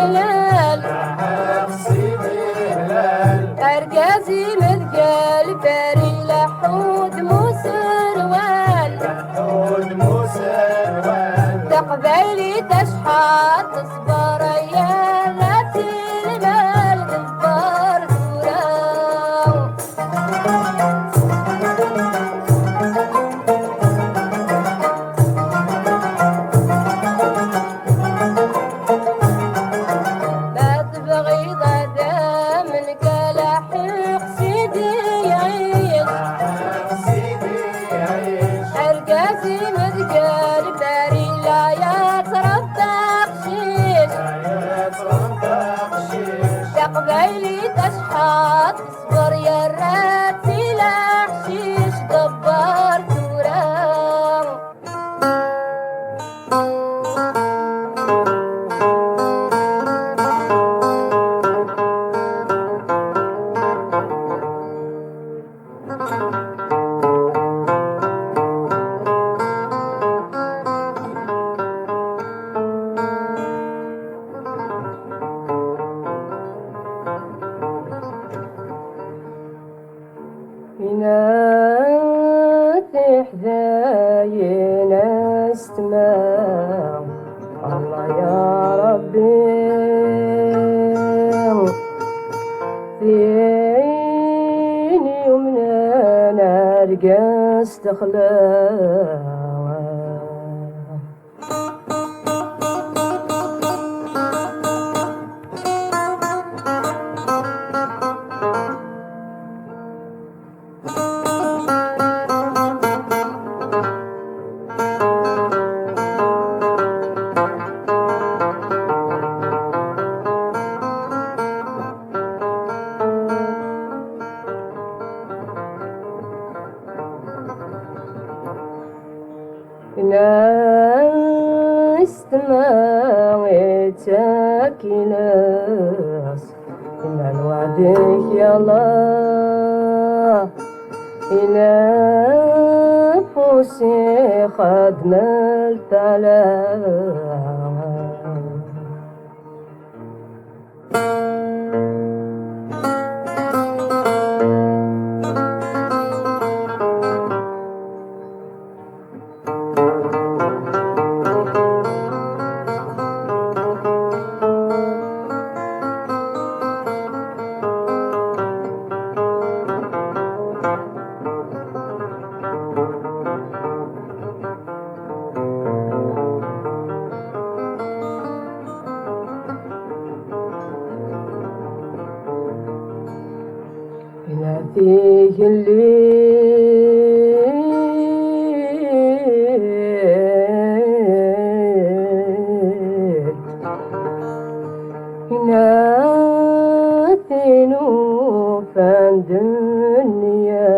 هلال أرقازي مثقال باري لحود موسروال تقبيلي تشحات تصبر يا ذات المال دبر دوراو ما تبغي غدا من كلاحق سيدي يعيش أرقازي مثقال باري لا يتربى قشيش تقبيلي تشحط اصبر يا راتي لا حشيش دبر دوراو يناتي حذاينا استماع الله يا ربي فيني يمنا نرقى استخلاوة استماعيتك ناس إن الوعدك يا الله إلى فوسي خدمت على فيه الليل يناتي نوفان دنيا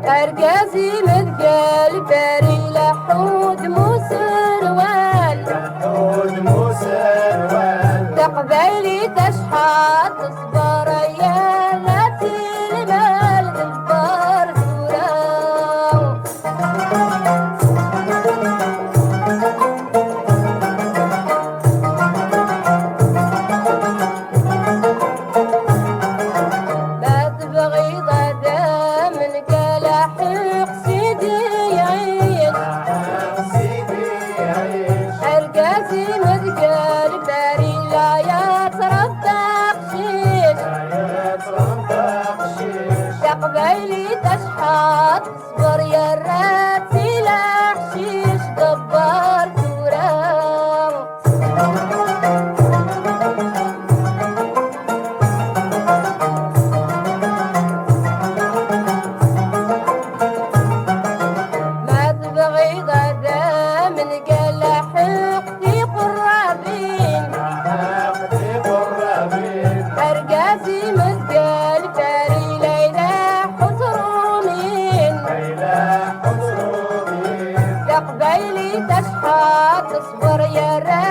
أرقازي مثقال باري لحود موسروال تقبيلي تشحط تصبر يا ذات المال دبر دوراو ما تبغي غدا من كلاحق سيدي يعيش أرقازي مثقال باري لا يتربى قشيش تقبيلي تشحط اصبر يا راتي لا حشيش دبر دوراو ما تبغي غدا من كلاحق في قرابين أرقازي مثقال باري ليلى حزرومين تشحط تصبر يا رجال